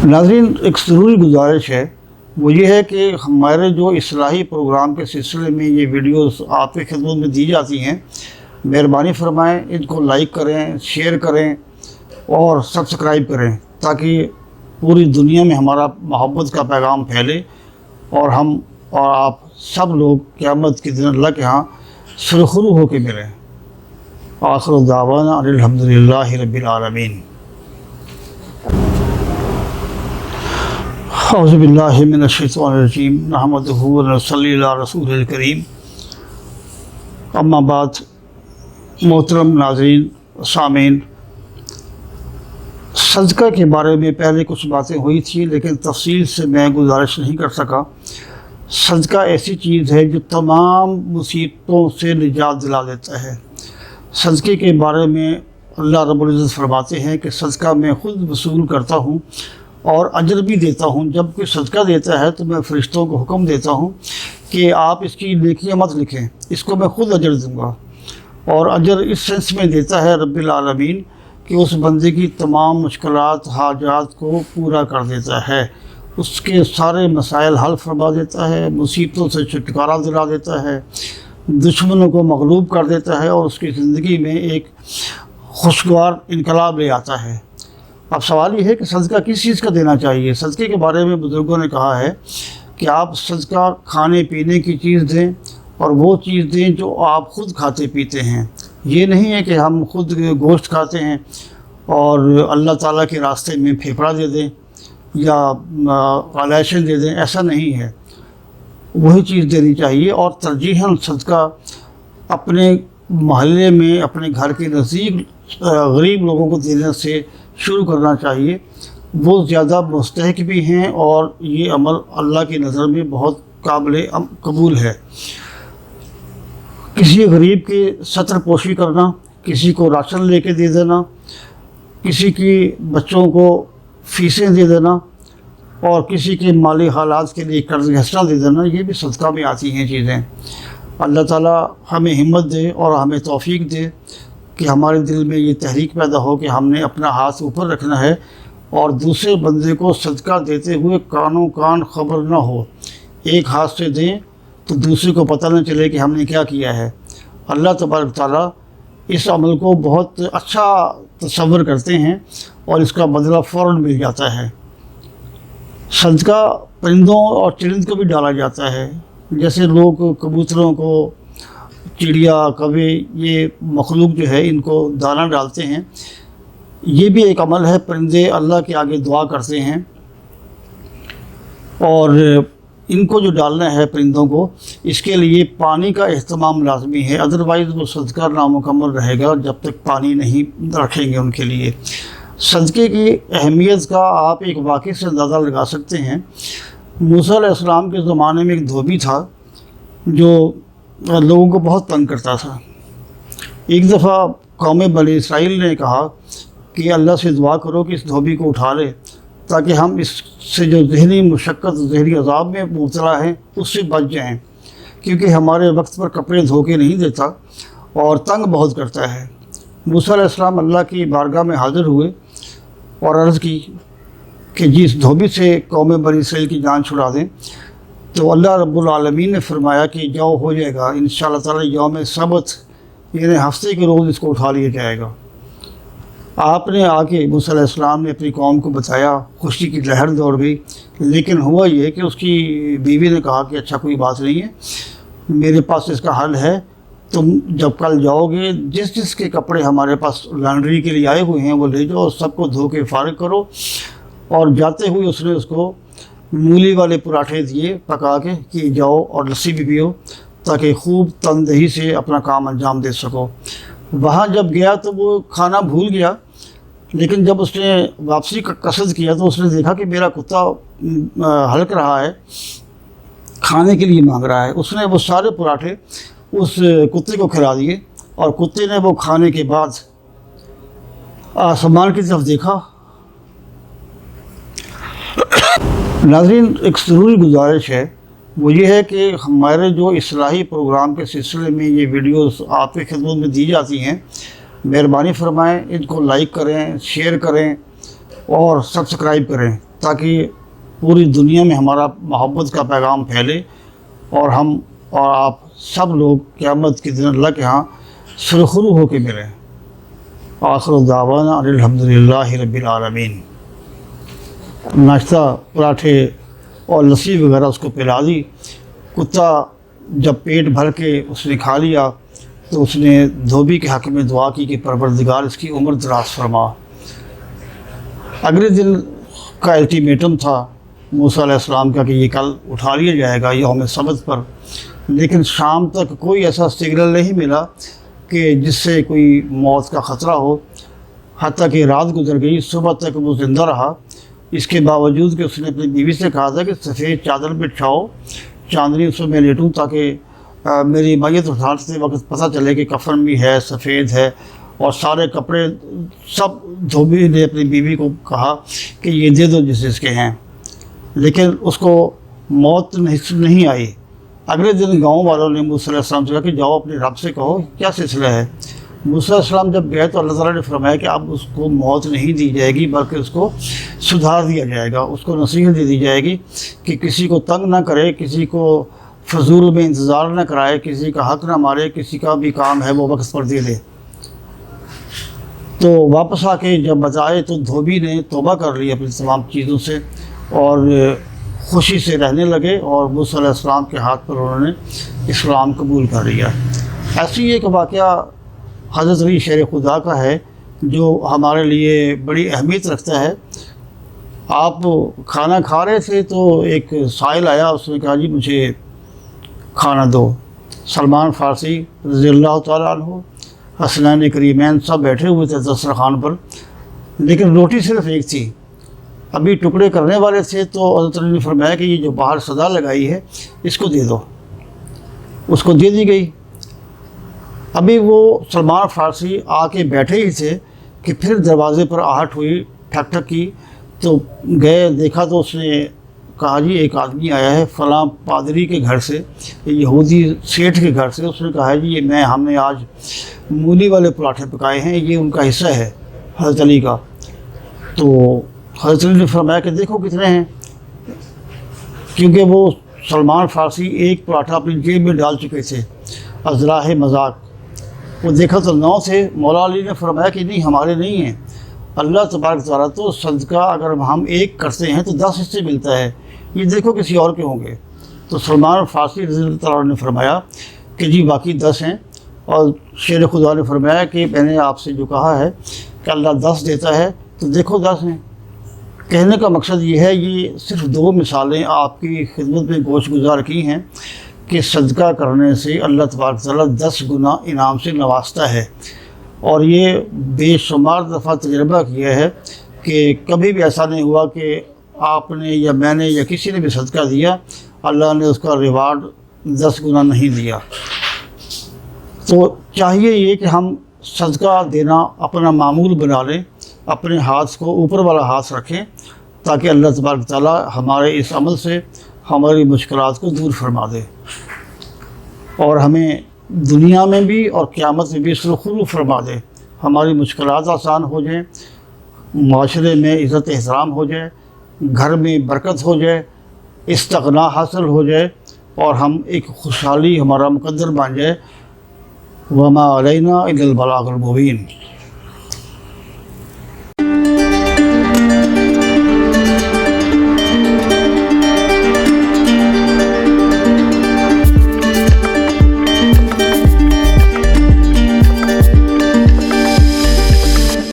नाज़रीन, एक ज़रूरी गुजारिश है, वो ये है कि हमारे जो इस्लाही प्रोग्राम के सिलसिले में ये वीडियोस आपकी खिदमत में दी जाती हैं, मेहरबानी फरमाएं इनको लाइक करें, शेयर करें और सब्सक्राइब करें, ताकि पूरी दुनिया में हमारा मोहब्बत का पैगाम फैले और हम और आप सब लोग क़यामत के दिन अल्लाह के यहाँ सुरखरू होकर मिलें। आखिर दावाना अल्हम्दुलिल्लाहि रब्बिल आलमीन। औज़ु बिल्लाहि मिनश शैतानिर रजीम। नहमदुहु व नसल्ली अला रसूलिल करीम। अम्मा बाद, मोहतरम नाज़रीन सामीन, सदका के बारे में पहले कुछ बातें हुई थी, लेकिन तफसील से मैं गुजारिश नहीं कर सका। सदका ऐसी चीज़ है जो तमाम मुसीबतों से निजात दिला देता है। सदक़े के बारे में अल्लाह रब्बुल इज़्ज़त फरमाते हैं कि सदका मैं ख़ुद वसूल करता हूँ और अजर भी देता हूँ। जब कोई सदका देता है तो मैं फ़रिश्तों को हुक्म देता हूँ कि आप इसकी नेकियां मत लिखें, इसको मैं ख़ुद अजर दूँगा। और अजर इस सेंस में देता है रब्बिल आलमीन कि उस बंदे की तमाम मुश्किलात हाजात को पूरा कर देता है, उसके सारे मसाइल हल फरमा देता है, मुसीबतों से छुटकारा दिला देता है, दुश्मनों को मगलूब कर देता है और उसकी ज़िंदगी में एक खुशगवार इनकलाब ले आता है। अब सवाल ये है कि सदका किस चीज़ का देना चाहिए। सदक़े के बारे में बुज़ुर्गों ने कहा है कि आप सदका खाने पीने की चीज़ दें और वो चीज़ दें जो आप ख़ुद खाते पीते हैं। ये नहीं है कि हम खुद गोश्त खाते हैं और अल्लाह ताला के रास्ते में फेफड़ा दे दें या आलाइशें दे दें, ऐसा नहीं है। वही चीज़ देनी चाहिए और तरजीहन सदका अपने महल्ले में, अपने घर के नज़दीक गरीब लोगों को देने से शुरू करना चाहिए। वो ज़्यादा मुस्तहक भी हैं और ये अमल अल्लाह की नज़र में बहुत काबिल कबूल है। किसी गरीब की सतर पोशी करना, किसी को राशन लेके दे देना, किसी की बच्चों को फ़ीसें दे देना और किसी के माली हालात के लिए कर्ज़ हसना दे देना, ये भी सदका में आती हैं चीज़ें। अल्लाह ताला हमें हिम्मत दे और हमें तौफ़ीक दे कि हमारे दिल में ये तहरीक पैदा हो कि हमने अपना हाथ ऊपर रखना है और दूसरे बंदे को सदका देते हुए कानों कान खबर ना हो। एक हाथ से दें तो दूसरे को पता न चले कि हमने क्या किया है। अल्लाह तबारक ताला इस अमल को बहुत अच्छा तसव्वुर करते हैं और इसका बदला फ़ौरन मिल जाता है। सदका परिंदों और चरिंद को भी डाला जाता है। जैसे लोग कबूतरों को, चिड़िया, कौवे, ये मखलूक जो है इनको दाना डालते हैं, ये भी एक अमल है। परिंदे अल्लाह के आगे दुआ करते हैं और इनको जो डालना है परिंदों को, इसके लिए पानी का एहतमाम लाजमी है, अदरवाइज़ वो सदका नामुकम्मल रहेगा जब तक पानी नहीं रखेंगे उनके लिए। सदक़े की अहमियत का आप एक वाक़े से अंदाज़ा लगा सकते हैं। मूसा अलैहिस्सलाम के ज़माने में एक धोबी था जो लोगों को बहुत तंग करता था। एक दफ़ा कौम बनी इसराइल ने कहा कि अल्लाह से दुआ करो कि इस धोबी को उठा ले, ताकि हम इससे जो ज़हनी मुशक्क़त, ज़हनी अज़ाब में मुब्तला हैं उससे बच जाएं, क्योंकि हमारे वक्त पर कपड़े धो के नहीं देता और तंग बहुत करता है। मूसा अलैहिस्सलाम अल्लाह की बारगाह में हाज़िर हुए और अर्ज़ की कि जिस धोबी से कौम बनी इसराइल की जान छुड़ा दें। तो अल्लाह रब्बुल आलमीन ने फरमाया कि जाओ, हो जाएगा इंशाअल्लाह ताला, यौम सबत यानी हफ्ते के रोज़ इसको उठा लिया जाएगा। आपने आके मूसा अलैहिस्सलाम ने अपनी कौम को बताया, खुशी की लहर दौड़ गई। लेकिन हुआ ये कि उसकी बीवी ने कहा कि अच्छा कोई बात नहीं है, मेरे पास इसका हल है। तुम जब कल जाओगे, जिस जिसके कपड़े हमारे पास लॉन्ड्री के लिए आए हुए हैं वो ले जाओ, सबको धो के फारिग करो। और जाते हुए उसने उसको मूली वाले पराठे दिए पका के कि जाओ और लस्सी भी पियो, ताकि खूब तनदेही से अपना काम अंजाम दे सको। वहाँ जब गया तो वो खाना भूल गया, लेकिन जब उसने वापसी का कसद किया तो उसने देखा कि मेरा कुत्ता हल्क रहा है, खाने के लिए मांग रहा है। उसने वो सारे पराठे उस कुत्ते को खिला दिए और कुत्ते ने वो खाने के बाद आसमान की तरफ देखा। नाज़रीन, एक ज़रूरी गुजारिश है, वो ये है कि हमारे जो इस्लाही प्रोग्राम के सिलसिले में ये वीडियोस आपकी खिदमत में दी जाती हैं, मेहरबानी फरमाएं इनको लाइक करें, शेयर करें और सब्सक्राइब करें, تاکہ پوری دنیا میں ہمارا محبت کا پیغام پھیلے اور ہم اور آپ سب لوگ قیامت کے دن اللہ کے ہاں سرخرو ہو کے ملیں۔ آخر دعوانا الحمدللہ رب العالمین۔ ناشتہ پراٹھے اور لسی وغیرہ اس کو پلا دی۔ کتا جب پیٹ بھر کے اس نے کھا لیا تو اس نے دھوبی کے حق میں دعا کی کہ پروردگار اس کی عمر دراز فرما۔ اگلے دن کا الٹیمیٹم تھا موسیٰ علیہ السلام کا کہ یہ کل اٹھا لیا جائے گا یوم سبت پر، لیکن شام تک کوئی ایسا سگنل نہیں ملا کہ جس سے کوئی موت کا خطرہ ہو، حتیٰ کہ رات گزر گئی، صبح تک وہ زندہ رہا۔ اس کے باوجود کہ اس نے اپنی بیوی سے کہا تھا کہ سفید چادر بچھاؤ، چاندنی اس میں لیٹوں تاکہ میری میت اٹھاتے وقت پتہ چلے کہ کفن بھی ہے، سفید ہے، اور سارے کپڑے سب دھوبی نے اپنی بیوی کو کہا کہ یہ دے دو جس اس کے ہیں، لیکن اس کو موت نہیں آئی۔ اگلے دن گاؤں والوں نے موسیٰ علیہ السلام سے کہا کہ جاؤ اپنے رب سے کہو کیا سلسلہ ہے۔ موسیٰ علیہ السلام جب گئے تو اللہ تعالیٰ نے فرمایا کہ اب اس کو موت نہیں دی جائے گی بلکہ اس کو سدھار دیا جائے گا، اس کو نصیحت دے دی جائے گی کہ کسی کو تنگ نہ کرے، کسی کو فضول میں انتظار نہ کرائے، کسی کا حق نہ مارے، کسی کا بھی کام ہے وہ وقت پر دے دے۔ تو واپس آ کے جب بتائے تو دھوبی نے توبہ کر لی اپنی تمام چیزوں سے اور خوشی سے رہنے لگے، اور موسیٰ علیہ السلام کے ہاتھ پر انہوں نے اسلام قبول کر لیا۔ ایسی ایک واقعہ حضرت علی شیر خدا کا ہے جو ہمارے لیے بڑی اہمیت رکھتا ہے۔ آپ کھانا کھا رہے تھے تو ایک سائل آیا، اس نے کہا جی مجھے کھانا دو۔ سلمان فارسی رضی اللہ تعالیٰ عنہ، حسنین کریمین سب بیٹھے ہوئے تھے دسترخوان پر، لیکن روٹی صرف ایک تھی۔ ابھی ٹکڑے کرنے والے تھے تو حضرت علی نے فرمایا کہ یہ جو باہر صدا لگائی ہے اس کو دے دو۔ اس کو دے دی گئی۔ ابھی وہ سلمان فارسی آ کے بیٹھے ہی تھے کہ پھر دروازے پر آہٹ ہوئی، ٹھک ٹھک کی، تو گئے، دیکھا تو اس نے کہا جی ایک آدمی آیا ہے فلاں پادری کے گھر سے، یہودی سیٹھ کے گھر سے۔ اس نے کہا جی ہم نے آج مولی والے پراٹھے پکائے ہیں، یہ ان کا حصہ ہے حضرت علی کا۔ تو حضرت علی نے فرمایا کہ دیکھو کتنے ہیں، کیونکہ وہ سلمان فارسی ایک پراٹھا اپنی جیب میں ڈال چکے تھے ازراہ مذاق۔ وہ دیکھا تو 9 تھے۔ مولا علی نے فرمایا کہ نہیں ہمارے نہیں ہیں، اللہ تبارک تعالیٰ تو صدقہ اگر ہم ایک کرتے ہیں تو 10 حصے ملتا ہے، یہ دیکھو کسی اور کے ہوں گے۔ تو سلمان فارسی رضی اللہ تعالیٰ نے فرمایا کہ جی باقی 10 ہیں، اور شیر خدا نے فرمایا کہ میں نے آپ سے جو کہا ہے کہ اللہ 10 دیتا ہے تو دیکھو 10 ہیں۔ کہنے کا مقصد یہ ہے، یہ صرف 2 مثالیں آپ کی خدمت میں گوش گزار کی ہیں کہ صدقہ کرنے سے اللہ تبارک تعالیٰ 10 گنا انعام سے نوازتا ہے، اور یہ بے شمار دفعہ تجربہ کیا ہے کہ کبھی بھی ایسا نہیں ہوا کہ آپ نے یا میں نے یا کسی نے بھی صدقہ دیا اللہ نے اس کا ریوارڈ 10 گنا نہیں دیا۔ تو چاہیے یہ کہ ہم صدقہ دینا اپنا معمول بنا لیں، اپنے ہاتھ کو اوپر والا ہاتھ رکھیں تاکہ اللہ تبارک تعالیٰ ہمارے اس عمل سے ہماری مشکلات کو دور فرما دے، اور ہمیں دنیا میں بھی اور قیامت میں بھی سرخرو فرما دے، ہماری مشکلات آسان ہو جائیں، معاشرے میں عزت احترام ہو جائے، گھر میں برکت ہو جائے، استغنا حاصل ہو جائے، اور ہم ایک خوشحالی ہمارا مقدر بن جائے۔ وما علینا الا البلاغ المبین۔